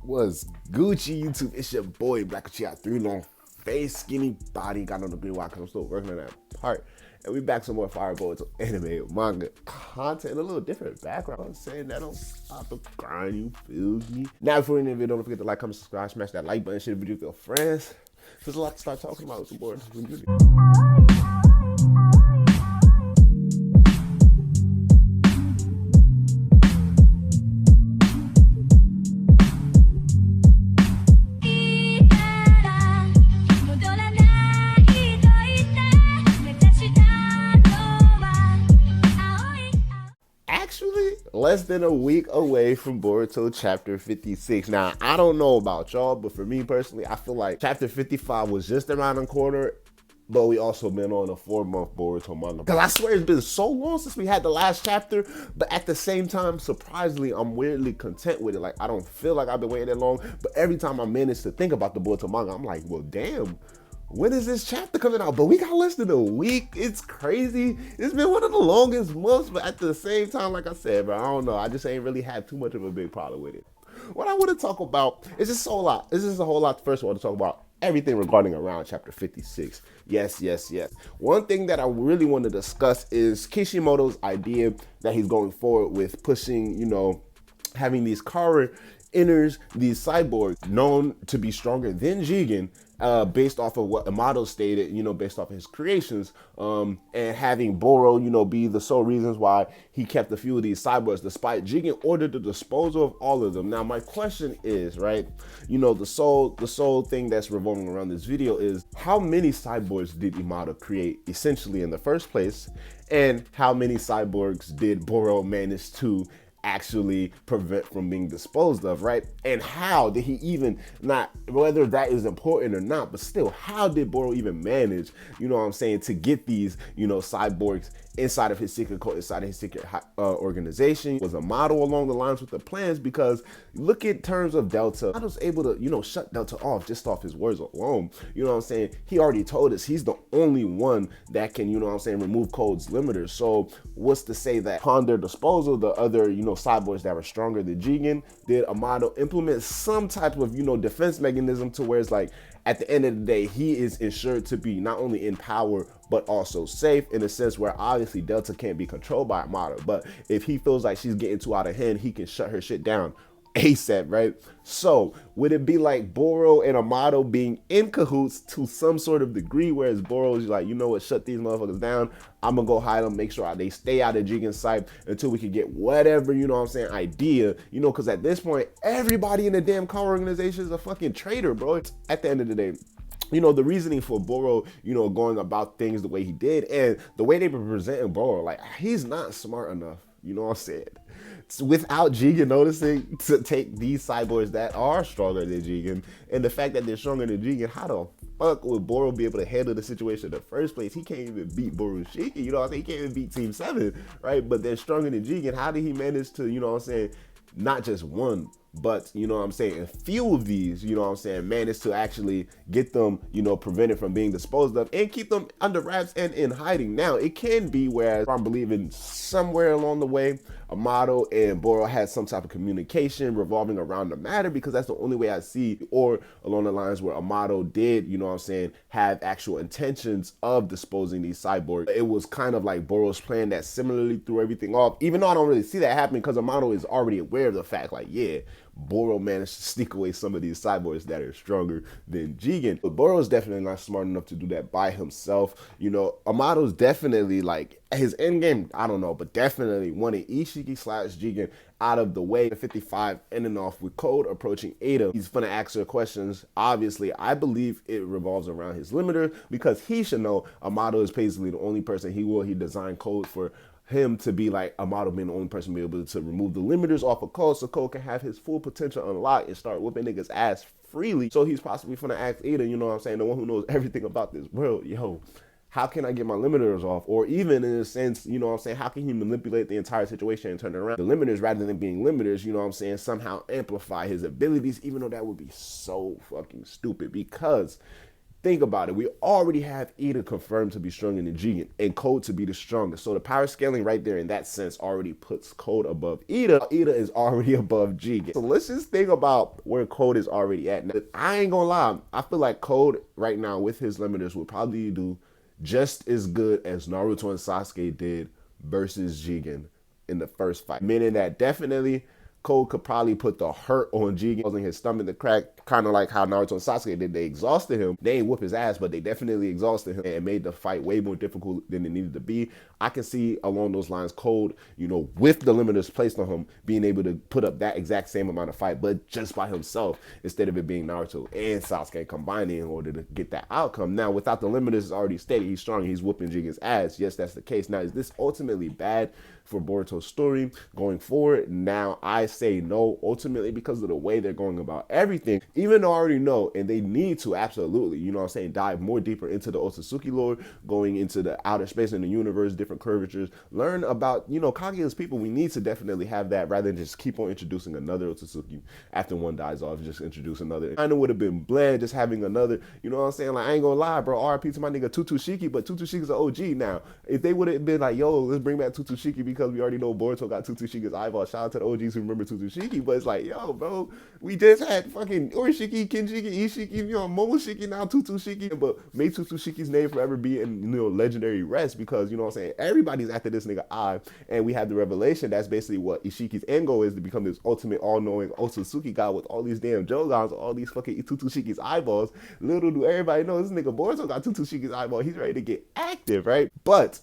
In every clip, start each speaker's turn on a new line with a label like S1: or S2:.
S1: Was Gucci YouTube? It's your boy Black Uchiha 3 long face, skinny body. Got on the green wire because I'm still working on that part. And we back some more Fireball to anime, manga, content, a little different background. I'm saying that don't stop the grind, you feel me? Now before we end the video, don't forget to like, comment, subscribe, smash that like button, share the video with your friends. There's a lot to start talking about with some board. Less than a week away from Boruto chapter 56. Now, I don't know about y'all, but for me personally, I feel like chapter 55 was just around the corner, but we also been on a 4-month Boruto manga. Because I swear it's been so long since we had the last chapter, but at the same time, surprisingly, I'm weirdly content with it. Like, I don't feel like I've been waiting that long, but every time I manage to think about the Boruto manga, I'm like, well, damn. When is this chapter coming out? But we got less than a week. It's crazy. It's been one of the longest months, but at the same time, like I said, bro, I don't know. I just ain't really had too much of a big problem with it. What I want to talk about is just a whole lot. It's just a whole lot. First, I want to talk about everything regarding around chapter 56. Yes. One thing that I really want to discuss is Kishimoto's idea that he's going forward with pushing, having these Kara inners, these cyborgs known to be stronger than Jigen, based off of what Amato stated, based off of his creations, and having Boro, be the sole reasons why he kept a few of these cyborgs, despite Jigen ordered the disposal of all of them. Now, my question is, right, the sole thing that's revolving around this video is how many cyborgs did Amato create essentially in the first place, and how many cyborgs did Boro manage to actually prevent from being disposed of, right? And how did he even, not whether that is important or not, but still, how did Boro even manage, to get these, cyborgs inside of his secret code, inside of his secret organization? Was a model along the lines with the plans? Because look in terms of Delta, I was able to, shut Delta off just off his words alone. He already told us he's the only one that can, remove code's limiters. So what's to say that upon their disposal, the other, cyborgs that were stronger than Jigen, did Amato implement some type of, defense mechanism to where it's like, at the end of the day, he is ensured to be not only in power, but also safe, in a sense where obviously Delta can't be controlled by Amato. But if he feels like she's getting too out of hand, he can shut her shit down ASAP, right? So would it be like Boro and Amato being in cahoots to some sort of degree, whereas Boro's like, shut these motherfuckers down. I'm gonna go hide them, make sure they stay out of Jigen's sight until we can get whatever, idea, because at this point, everybody in the damn car organization is a fucking traitor, bro. At the end of the day, the reasoning for Boro, going about things the way he did, and the way they were presenting Boro, like, he's not smart enough, what I'm saying? Without Jigen noticing, to take these cyborgs that are stronger than Jigen, and the fact that they're stronger than Jigen, how the fuck would Boro be able to handle the situation in the first place? He can't even beat Borushiki, he can't even beat Team 7, right? But they're stronger than Jigen. How did he manage to, not just one, but a few of these, managed to actually get them, prevented from being disposed of and keep them under wraps and in hiding? Now, it can be whereas I'm believing somewhere along the way, Amato and Boro had some type of communication revolving around the matter, because that's the only way I see, or along the lines where Amato did, have actual intentions of disposing these cyborgs. It was kind of like Boro's plan that similarly threw everything off, even though I don't really see that happening, because Amato is already aware of the fact, like, yeah, Boro managed to sneak away some of these cyborgs that are stronger than Jigen. But Boro's definitely not smart enough to do that by himself. Amato's definitely, like, his end game, I don't know, but definitely wanting Ishiki/Jigen out of the way. 55 ending off with Code approaching Ada. He's gonna ask her questions. Obviously, I believe it revolves around his limiter, because he should know Amato is basically the only person he designed Code for him to be like Amato being the only person to be able to remove the limiters off of Code, so Code can have his full potential unlocked and start whooping niggas ass freely. So he's possibly gonna ask Ada, the one who knows everything about this world, how can I get my limiters off? Or even in a sense, how can he manipulate the entire situation and turn it around? The limiters, rather than being limiters, somehow amplify his abilities, even though that would be so fucking stupid, because Think about it. We already have Ida confirmed to be stronger than Jigen and Code to be the strongest. So the power scaling right there in that sense already puts Code above Ida. Ida is already above Jigen. So let's just think about where Code is already at. Now, I ain't gonna lie. I feel like Code right now with his limiters would probably do just as good as Naruto and Sasuke did versus Jigen in the first fight. Meaning that definitely Code could probably put the hurt on Jigen, causing his stomach to crack, kind of like how Naruto and Sasuke did. They exhausted him. They ain't whoop his ass, but they definitely exhausted him and made the fight way more difficult than it needed to be. I can see along those lines Code, with the limiters placed on him, being able to put up that exact same amount of fight, but just by himself, instead of it being Naruto and Sasuke combining in order to get that outcome. Now, without the limiters, it's already stated he's strong. He's whooping Jigen's ass. Yes, that's the case. Now, is this ultimately bad for Boruto's story going forward? Now, I say no, ultimately because of the way they're going about everything, even though I already know, and they need to absolutely, dive more deeper into the Otsutsuki lore, going into the outer space in the universe, different curvatures, learn about, Kaguya's people. We need to definitely have that rather than just keep on introducing another Otsutsuki after one dies off, just introduce another. I know it would have been bland just having another, Like, I ain't gonna lie, bro, RIP to my nigga Tutushiki, but Tutushiki's an OG now. If they would have been like, yo, let's bring back Tutushiki because we already know Boruto got Tutushiki's eyeball. Shout out to the OGs who remember Tutushiki, but it's like, yo, bro, we just had fucking Orishiki, Kinshiki, Ishiki, Momoshiki, now Tutushiki, but may Tutushiki's name forever be in, legendary rest because, everybody's after this nigga Eye, and we have the revelation that's basically what Ishiki's end goal is, to become this ultimate all-knowing Otsutsuki god with all these damn Jogans, all these fucking Tutushiki's eyeballs. Little do everybody know this nigga Boruto got Tutushiki's eyeball. He's ready to get active, right? But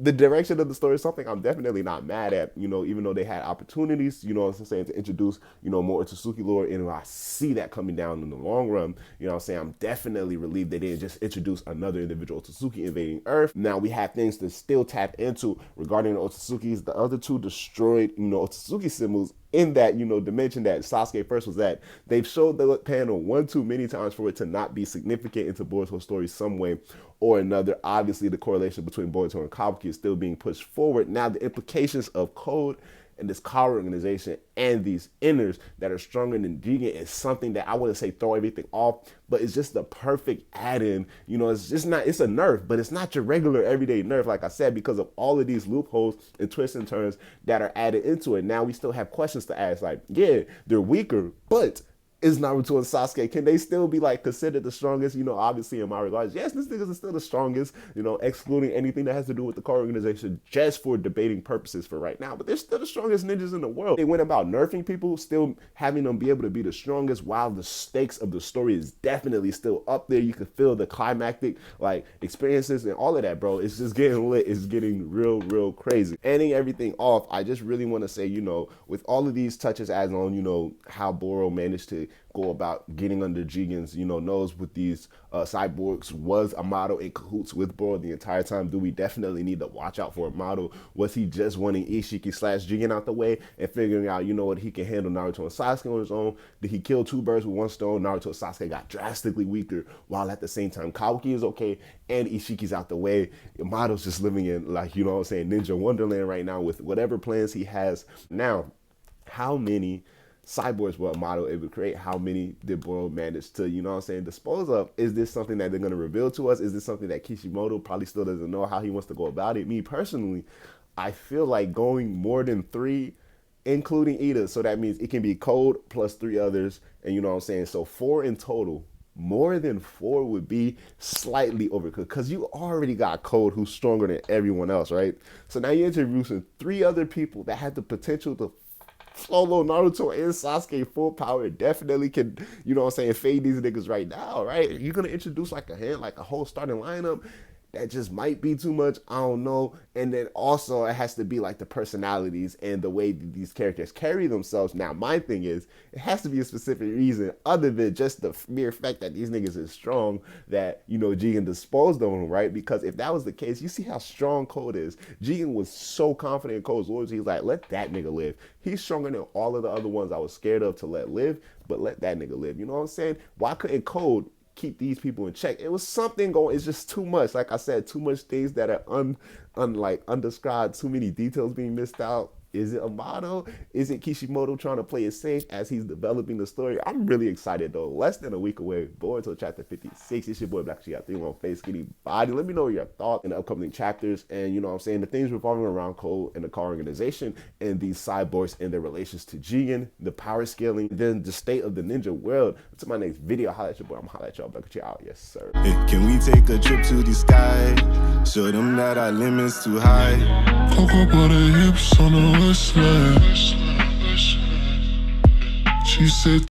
S1: the direction of the story is something I'm definitely not mad at, even though they had opportunities, to introduce, more Otsutsuki lore, and I see that coming down in the long run, I'm definitely relieved they didn't just introduce another individual Otsutsuki invading Earth. Now we have things to still tap into regarding the Otsutsukis. The other two destroyed, Otsutsuki symbols in that, dimension that Sasuke first was at. They've showed the panel one too many times for it to not be significant into Boruto's story some way or another. Obviously, the correlation between Boruto and Kabuki is still being pushed forward. Now, the implications of Code and this Kawa organization and these inners that are stronger than Jigen is something that I wouldn't say throw everything off, but it's just the perfect add-in. It's just not, it's a nerf, but it's not your regular everyday nerf, like I said, because of all of these loopholes and twists and turns that are added into it. Now we still have questions to ask, like, yeah, they're weaker, but is Naruto and Sasuke, can they still be like considered the strongest? Obviously in my regards, yes, these niggas are still the strongest, excluding anything that has to do with the core organization just for debating purposes for right now, but they're still the strongest ninjas in the world. They went about nerfing people, still having them be able to be the strongest while the stakes of the story is definitely still up there. You can feel the climactic like experiences and all of that, bro. It's just getting lit. It's getting real crazy. Ending everything off, I just really want to say, with all of these touches as on, how Boro managed to go about getting under Jigen's, nose with these cyborgs. Was Amado in cahoots with Boro the entire time? Do we definitely need to watch out for Amado? Was he just wanting Ishiki/Jigen out the way and figuring out, what he can handle Naruto and Sasuke on his own? Did he kill two birds with one stone? Naruto and Sasuke got drastically weaker, while at the same time Kabuki is okay and Ishiki's out the way. Amado's just living in, like, Ninja Wonderland right now with whatever plans he has. Now, how many cyborgs were Amado able to create? How many did Boro manage to, dispose of? Is this something that they're going to reveal to us? Is this something that Kishimoto probably still doesn't know how he wants to go about it? Me personally, I feel like going more than 3, including Ida, so that means it can be Code plus 3 others, and so 4 in total. More than 4 would be slightly overcooked because you already got Code, who's stronger than everyone else, right? So now you're introducing 3 other people that have the potential to solo Naruto and Sasuke full power. Definitely can, fade these niggas right now, right? You're gonna introduce like a whole starting lineup that just might be too much. I don't know. And then also it has to be like the personalities and the way that these characters carry themselves. Now, my thing is, it has to be a specific reason other than just the mere fact that these niggas is strong that, Jigen disposed of them, right? Because if that was the case, you see how strong Code is. Jigen was so confident in Code's loyalty. He's like, let that nigga live. He's stronger than all of the other ones I was scared of to let live, but let that nigga live. You know what I'm saying? Why couldn't Code keep these people in check? It was something going. It's just too much. Like I said, too much things that are undescribed. Too many details being missed out. Is it Amado? Is it Kishimoto trying to play it safe as he's developing the story? I'm really excited though. Less than a week away. Boruto chapter 56. It's your boy Black She got 3 on face, skinny body. Let me know your thoughts in the upcoming chapters. And you know what I'm saying? The things revolving around Cole and the car organization and these cyborgs and their relations to Jigen, the power scaling, then the state of the ninja world. Until my next video, holla at your boy. I'm holla at y'all. Black She out. Yes, sir.
S2: Hey, can we take a trip to the sky? Show them that our limits too high. Cocoa butter hips on the west side. She said